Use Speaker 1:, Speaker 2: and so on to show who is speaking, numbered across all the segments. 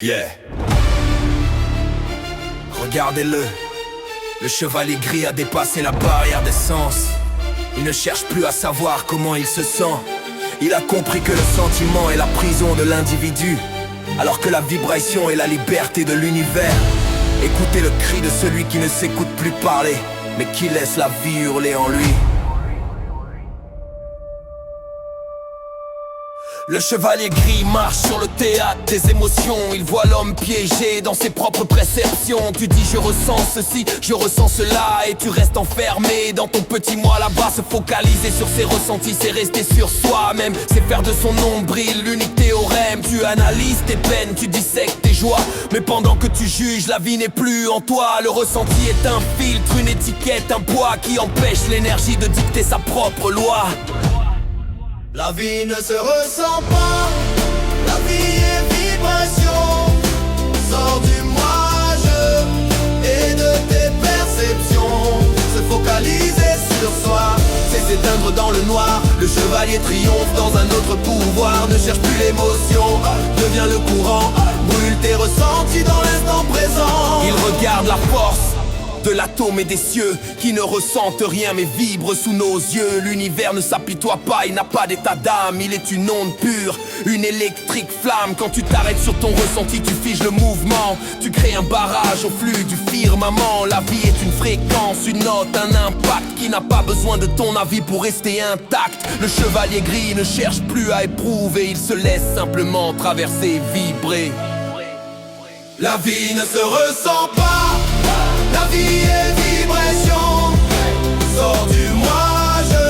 Speaker 1: Yeah. Regardez-le. Le chevalier gris a dépassé la barrière des sens. Il ne cherche plus à savoir comment il se sent. Il a compris que le sentiment est la prison de l'individu, alors que la vibration est la liberté de l'univers. Écoutez le cri de celui qui ne s'écoute plus parler, mais qui laisse la vie hurler en lui. Le chevalier gris marche sur le théâtre des émotions. Il voit l'homme piégé dans ses propres perceptions. Tu dis je ressens ceci, je ressens cela, et tu restes enfermé dans ton petit moi là-bas. Se focaliser sur ses ressentis, c'est rester sur soi-même. C'est faire de son nombril l'unique théorème. Tu analyses tes peines, tu dissèques tes joies, mais pendant que tu juges, la vie n'est plus en toi. Le ressenti est un filtre, une étiquette, un poids qui empêche l'énergie de dicter sa propre loi.
Speaker 2: La vie ne se ressent pas, la vie est vibration. Sors du moi-je et de tes perceptions. Se focaliser sur soi, c'est s'éteindre dans le noir. Le chevalier triomphe dans un autre pouvoir. Ne cherche plus l'émotion, deviens le courant. Brûle tes ressentis dans l'instant présent.
Speaker 1: Il regarde la force de l'atome et des cieux, qui ne ressentent rien mais vibre sous nos yeux. L'univers ne s'apitoie pas, il n'a pas d'état d'âme. Il est une onde pure, une électrique flamme. Quand tu t'arrêtes sur ton ressenti, tu figes le mouvement. Tu crées un barrage au flux du firmament. La vie est une fréquence, une note, un impact qui n'a pas besoin de ton avis pour rester intact. Le chevalier gris ne cherche plus à éprouver, il se laisse simplement traverser, vibrer.
Speaker 2: La vie ne se ressent pas, la vie est vibration. Sors du moi-je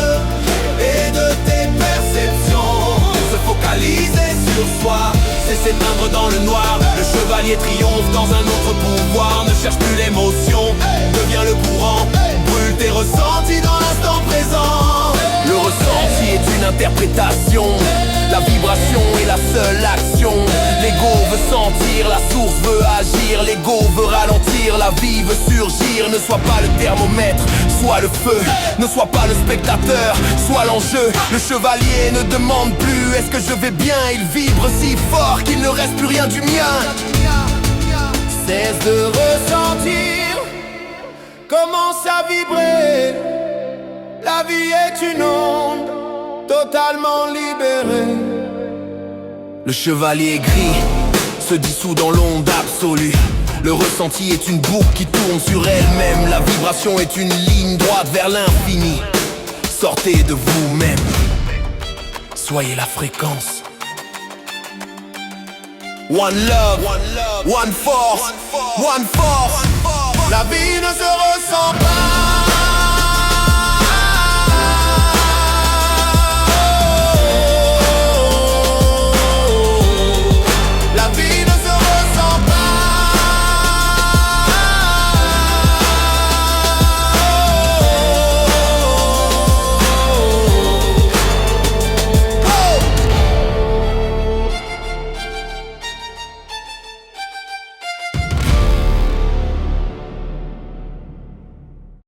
Speaker 2: et de tes perceptions. Se focaliser sur soi, c'est s'éteindre dans le noir. Le chevalier triomphe dans un autre pouvoir. Ne cherche plus l'émotion, deviens le courant. Brûle tes ressentis dans l'instant présent.
Speaker 1: Le ressenti est une interprétation, la vibration est la seule action. L'ego veut sentir, la source veut agir. L'ego veut ralentir, la vie veut surgir. Ne sois pas le thermomètre, sois le feu. Ne sois pas le spectateur, sois l'enjeu. Le chevalier ne demande plus est-ce que je vais bien. Il vibre si fort qu'il ne reste plus rien du mien.
Speaker 2: Cesse de ressentir, commence à vibrer. La vie est une onde, totalement libérée.
Speaker 1: Le chevalier gris se dissout dans l'onde absolue. Le ressenti est une boucle qui tourne sur elle-même. La vibration est une ligne droite vers l'infini. Sortez de vous-même, soyez la fréquence. One love, one force, one force.
Speaker 2: La vie ne se ressent pas.